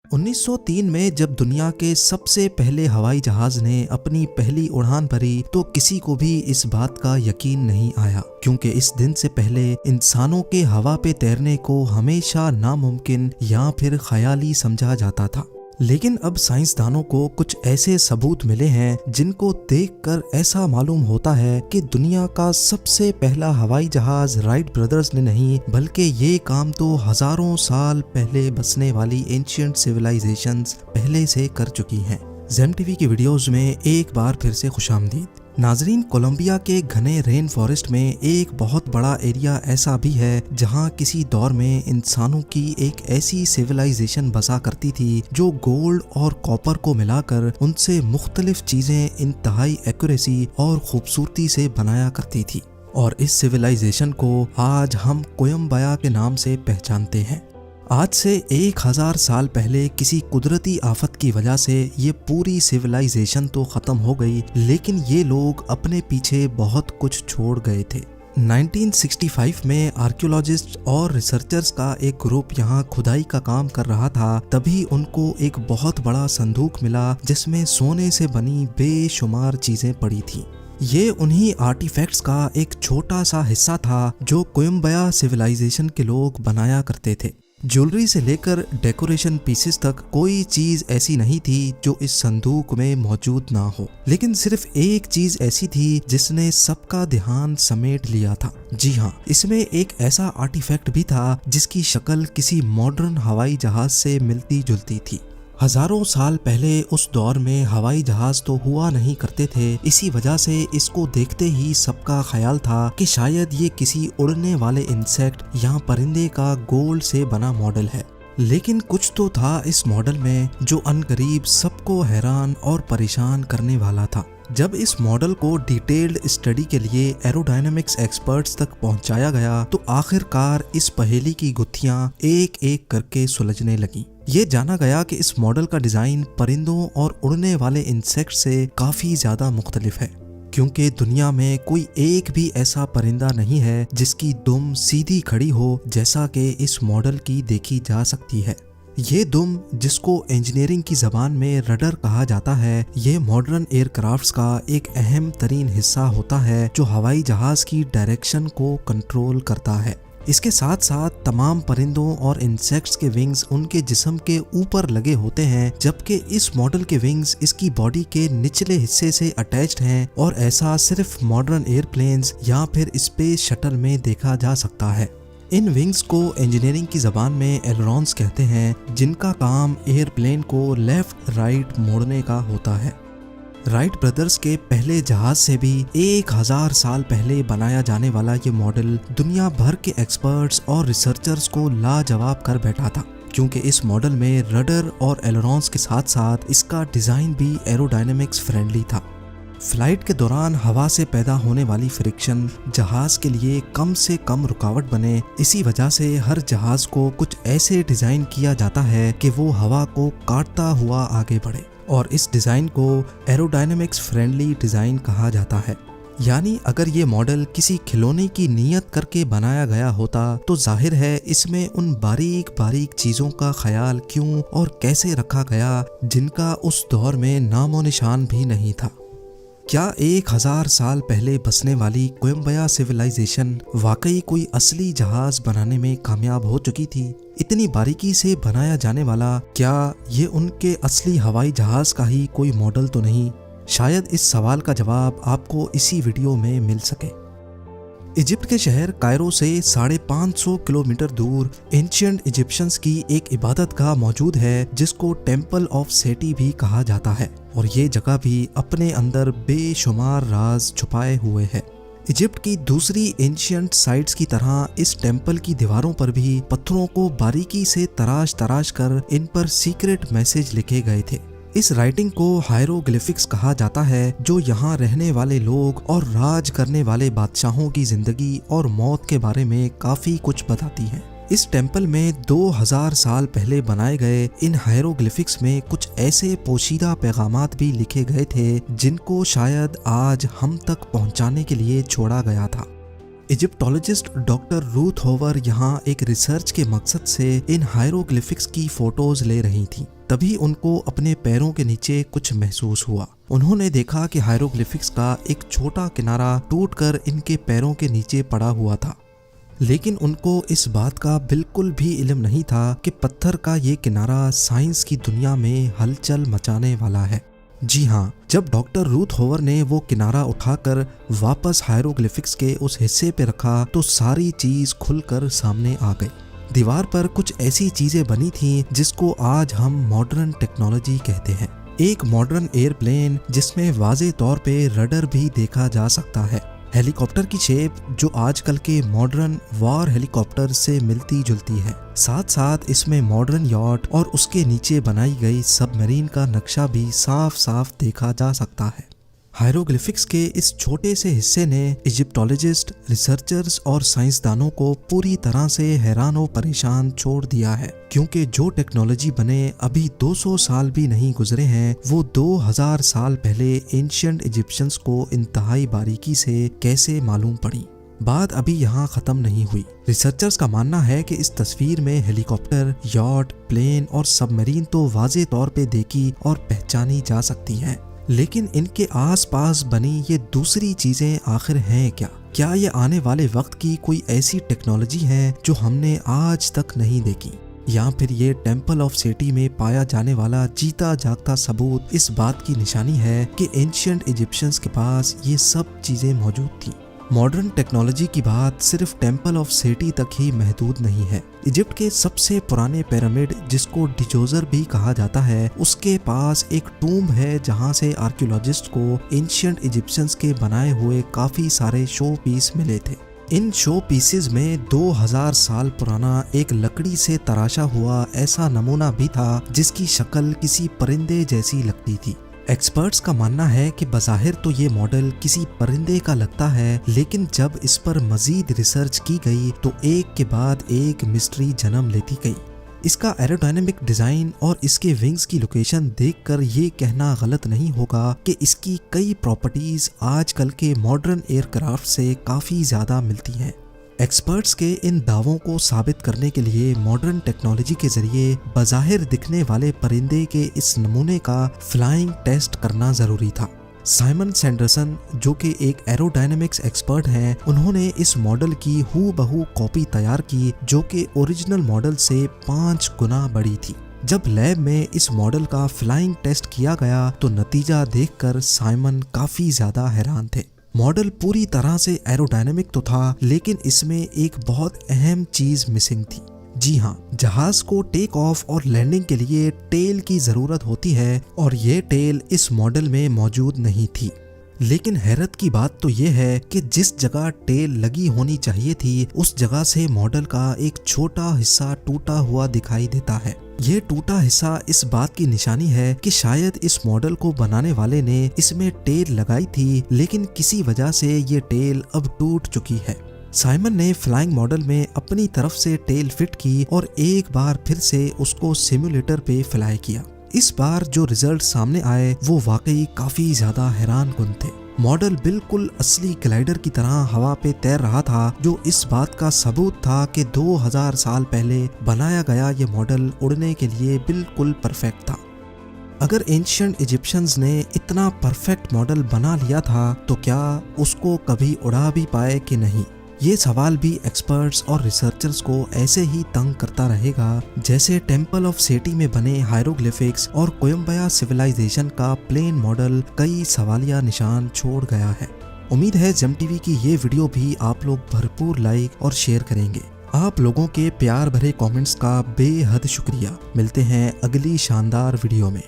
1903 में जब दुनिया के सबसे पहले हवाई जहाज ने अपनी पहली उड़ान भरी तो किसी को भी इस बात का यकीन नहीं आया, क्योंकि इस दिन से पहले इंसानों के हवा पे तैरने को हमेशा नामुमकिन या फिर ख्याली समझा जाता था। लेकिन अब साइंसदानों को कुछ ऐसे सबूत मिले हैं जिनको देखकर ऐसा मालूम होता है कि दुनिया का सबसे पहला हवाई जहाज राइट ब्रदर्स ने नहीं, बल्कि ये काम तो हजारों साल पहले बसने वाली एंशिएंट सिविलाइजेशंस पहले से कर चुकी हैं। ज़ेम टीवी की वीडियोस में एक बार फिर से खुशामदीद। नाजरीन, कोलंबिया के घने रेन फॉरेस्ट में एक बहुत बड़ा एरिया ऐसा भी है जहां किसी दौर में इंसानों की एक ऐसी सिविलाइजेशन बसा करती थी जो गोल्ड और कॉपर को मिलाकर उनसे मुख्तलिफ चीजें इंतहाई एक्यूरेसी और खूबसूरती से बनाया करती थी, और इस सिविलाइजेशन को आज हम कोयम्बया के नाम से पहचानते हैं। आज से 1000 साल पहले किसी कुदरती आफत की वजह से ये पूरी सिविलाइजेशन तो खत्म हो गई, लेकिन ये लोग अपने पीछे बहुत कुछ छोड़ गए थे। 1965 में आर्कियोलॉजिस्ट और रिसर्चर्स का एक ग्रुप यहाँ खुदाई का काम कर रहा था, तभी उनको एक बहुत बड़ा संदूक मिला जिसमें सोने से बनी बेशुमार चीजें पड़ी थी। ये उन्हीं आर्टिफैक्ट्स का एक छोटा सा हिस्सा था जो कोयम्बया सिविलाइजेशन के लोग बनाया करते थे। ज्वेलरी से लेकर डेकोरेशन पीसेस तक कोई चीज ऐसी नहीं थी जो इस संदूक में मौजूद ना हो, लेकिन सिर्फ एक चीज ऐसी थी जिसने सबका ध्यान समेट लिया था। जी हाँ, इसमें एक ऐसा आर्टिफैक्ट भी था जिसकी शक्ल किसी मॉडर्न हवाई जहाज से मिलती जुलती थी। हजारों साल पहले उस दौर में हवाई जहाज तो हुआ नहीं करते थे, इसी वजह से इसको देखते ही सबका ख्याल था कि शायद ये किसी उड़ने वाले इंसेक्ट या परिंदे का गोल्ड से बना मॉडल है। लेकिन कुछ तो था इस मॉडल में जो अनकरीब सबको हैरान और परेशान करने वाला था। जब इस मॉडल को डिटेल्ड स्टडी के लिए एरोडायनामिक्स एक्सपर्ट्स तक पहुंचाया गया तो आखिरकार इस पहेली की गुत्थियां एक एक करके सुलझने लगी। ये जाना गया कि इस मॉडल का डिजाइन परिंदों और उड़ने वाले इंसेक्ट से काफी ज्यादा मुख्तलिफ है, क्योंकि दुनिया में कोई एक भी ऐसा परिंदा नहीं है जिसकी दुम सीधी खड़ी हो जैसा कि इस मॉडल की देखी जा सकती है। ये दुम, जिसको इंजीनियरिंग की जबान में रडर कहा जाता है, ये मॉडर्न एयरक्राफ्ट्स का एक अहम तरीन हिस्सा होता है जो हवाई जहाज की डायरेक्शन को कंट्रोल करता है। इसके साथ साथ तमाम परिंदों और इंसेक्ट्स के विंग्स उनके जिस्म के ऊपर लगे होते हैं, जबकि इस मॉडल के विंग्स इसकी बॉडी के निचले हिस्से से अटैच्ड हैं, और ऐसा सिर्फ मॉडर्न एयरप्लेन्स या फिर स्पेस शटल में देखा जा सकता है। इन विंग्स को इंजीनियरिंग की जबान में एलरॉन्स कहते हैं, जिनका काम एयरप्लेन को लेफ्ट राइट मोड़ने का होता है। राइट ब्रदर्स के पहले जहाज से भी 1000 साल पहले बनाया जाने वाला ये मॉडल दुनिया भर के एक्सपर्ट्स और रिसर्चर्स को लाजवाब कर बैठा था, क्योंकि इस मॉडल में रडर और एलरॉन्स के साथ साथ इसका डिजाइन भी एरोडायनेमिक्स फ्रेंडली था। फ्लाइट के दौरान हवा से पैदा होने वाली फ्रिक्शन जहाज के लिए कम से कम रुकावट बने, इसी वजह से हर जहाज को कुछ ऐसे डिजाइन किया जाता है कि वो हवा को काटता हुआ आगे बढ़े, और इस डिजाइन को एरोडायनेमिक्स फ्रेंडली डिजाइन कहा जाता है। यानी अगर ये मॉडल किसी खिलौने की नीयत करके बनाया गया होता तो जाहिर है इसमें उन बारीक बारीक चीजों का ख्याल क्यों और कैसे रखा गया जिनका उस दौर में नामो निशान भी नहीं था। क्या 1000 साल पहले बसने वाली कोयम्बया सिविलाइजेशन वाकई कोई असली जहाज बनाने में कामयाब हो चुकी थी? इतनी बारीकी से बनाया जाने वाला क्या ये उनके असली हवाई जहाज का ही कोई मॉडल तो नहीं? शायद इस सवाल का जवाब आपको इसी वीडियो में मिल सके। इजिप्ट के शहर कायरो से 550 किलोमीटर दूर एंशिएंट इजिप्शियंस की एक इबादतगाह मौजूद है जिसको टेम्पल ऑफ सेटी भी कहा जाता है, और ये जगह भी अपने अंदर बेशुमार राज छुपाए हुए है। इजिप्ट की दूसरी एंशिएंट साइट्स की तरह इस टेम्पल की दीवारों पर भी पत्थरों को बारीकी से तराश तराश कर इन पर सीक्रेट मैसेज लिखे गए थे। इस राइटिंग को हायरोग्लिफिक्स कहा जाता है, जो यहाँ रहने वाले लोग और राज करने वाले बादशाहों की जिंदगी और मौत के बारे में काफी कुछ बताती है। इस टेम्पल में 2000 साल पहले बनाए गए इन हायरोग्लिफिक्स में कुछ ऐसे पोशीदा पैगामात भी लिखे गए थे जिनको शायद आज हम तक पहुंचाने के लिए छोड़ा गया था। इजिप्टोलॉजिस्ट डॉक्टर रूथ होवर यहाँ एक रिसर्च के मकसद से इन हायरोग्लिफिक्स की फोटोज ले रही थी। तभी उनको अपने पैरों के नीचे कुछ महसूस हुआ। उन्होंने देखा कि हायरोग्लिफिक्स का एक छोटा किनारा टूटकर इनके पैरों के नीचे पड़ा हुआ था, लेकिन उनको इस बात का बिल्कुल भी इल्म नहीं था कि पत्थर का ये किनारा साइंस की दुनिया में हलचल मचाने वाला है। जी हाँ, जब डॉक्टर रूथ होवर ने वो किनारा उठाकर वापस हायरोग्लिफिक्स के उस हिस्से पे रखा तो सारी चीज खुलकर सामने आ गई। दीवार पर कुछ ऐसी चीजें बनी थीं जिसको आज हम मॉडर्न टेक्नोलॉजी कहते हैं। एक मॉडर्न एयरप्लेन जिसमें वाज़े तौर पे रडर भी देखा जा सकता है, हेलीकॉप्टर की शेप जो आजकल के मॉडर्न वॉर हेलीकॉप्टर से मिलती जुलती है, साथ साथ इसमें मॉडर्न यॉट और उसके नीचे बनाई गई सबमरीन का नक्शा भी साफ साफ देखा जा सकता है। हायरोग्लिफिक्स के इस छोटे से हिस्से ने इजिप्टोलॉजिस्ट, रिसर्चर्स और साइंसदानों को पूरी तरह से हैरान और परेशान छोड़ दिया है, क्योंकि जो टेक्नोलॉजी बने अभी 200 साल भी नहीं गुजरे हैं, वो 2000 साल पहले एंशिएंट इजिप्शियंस को इंतहाई बारीकी से कैसे मालूम पड़ी। बात अभी यहाँ खत्म नहीं हुई। रिसर्चर्स का मानना है कि इस तस्वीर में हेलीकॉप्टर, यॉट, प्लेन और सबमरीन तो वाज़े तौर पे देखी और पहचानी जा सकती हैं, लेकिन इनके आसपास बनी ये दूसरी चीजें आखिर हैं क्या? क्या ये आने वाले वक्त की कोई ऐसी टेक्नोलॉजी है जो हमने आज तक नहीं देखी, या फिर ये टेम्पल ऑफ सेटी में पाया जाने वाला जीता जागता सबूत इस बात की निशानी है कि एंशिएंट इजिप्शियंस के पास ये सब चीजें मौजूद थी। मॉडर्न टेक्नोलॉजी की बात सिर्फ टेम्पल ऑफ सेटी तक ही महदूद नहीं है। इजिप्ट के सबसे पुराने पिरामिड, जिसको डिजोजर भी कहा जाता है, उसके पास एक टूम्ब है जहां से आर्कियोलॉजिस्ट को एंशिएंट इजिप्शियंस के बनाए हुए काफी सारे शो पीस मिले थे। इन शो पीसेस में 2000 साल पुराना एक लकड़ी से तराशा हुआ ऐसा नमूना भी था जिसकी शक्ल किसी परिंदे जैसी लगती थी। एक्सपर्ट्स का मानना है कि बज़ाहिर तो ये मॉडल किसी परिंदे का लगता है, लेकिन जब इस पर मजीद रिसर्च की गई तो एक के बाद एक मिस्ट्री जन्म लेती गई। इसका एरोडायनेमिक डिजाइन और इसके विंग्स की लोकेशन देखकर ये कहना गलत नहीं होगा कि इसकी कई प्रॉपर्टीज आजकल के मॉडर्न एयरक्राफ्ट से काफी ज्यादा मिलती हैं। एक्सपर्ट्स के इन दावों को साबित करने के लिए मॉडर्न टेक्नोलॉजी के जरिए बज़ाहिर दिखने वाले परिंदे के इस नमूने का फ्लाइंग टेस्ट करना जरूरी था। साइमन सैंडरसन, जो कि एक एरोडायनेमिक्स एक्सपर्ट हैं, उन्होंने इस मॉडल की हूबहू कॉपी तैयार की जो कि ओरिजिनल मॉडल से 5 गुना बड़ी थी। जब लैब में इस मॉडल का फ्लाइंग टेस्ट किया गया तो नतीजा देखकर साइमन काफी ज्यादा हैरान थे। मॉडल पूरी तरह से एरोडायनेमिक तो था, लेकिन इसमें एक बहुत अहम चीज मिसिंग थी। जी हाँ, जहाज को टेक ऑफ और लैंडिंग के लिए टेल की जरूरत होती है और ये टेल इस मॉडल में मौजूद नहीं थी। लेकिन हैरत की बात तो ये है कि जिस जगह टेल लगी होनी चाहिए थी उस जगह से मॉडल का एक छोटा हिस्सा टूटा हुआ दिखाई देता है। ये टूटा हिस्सा इस बात की निशानी है कि शायद इस मॉडल को बनाने वाले ने इसमें टेल लगाई थी, लेकिन किसी वजह से ये टेल अब टूट चुकी है। साइमन ने फ्लाइंग मॉडल में अपनी तरफ से टेल फिट की और एक बार फिर से उसको सिमुलेटर पे फ्लाई किया। इस बार जो रिजल्ट सामने आए वो वाकई काफी ज्यादा हैरान कुन थे। मॉडल बिल्कुल असली ग्लाइडर की तरह हवा पे तैर रहा था, जो इस बात का सबूत था कि 2000 साल पहले बनाया गया ये मॉडल उड़ने के लिए बिल्कुल परफेक्ट था। अगर एंशिएंट इजिप्शियंस ने इतना परफेक्ट मॉडल बना लिया था तो क्या उसको कभी उड़ा भी पाए कि नहीं? ये सवाल भी एक्सपर्ट्स और रिसर्चर्स को ऐसे ही तंग करता रहेगा जैसे टेम्पल ऑफ सेटी में बने हायरोग्लिफिक्स और कोयम्बया सिविलाइजेशन का प्लेन मॉडल कई सवालिया निशान छोड़ गया है। उम्मीद है जेम टीवी की ये वीडियो भी आप लोग भरपूर लाइक और शेयर करेंगे। आप लोगों के प्यार भरे कमेंट्स का बेहद शुक्रिया। मिलते हैं अगली शानदार वीडियो में।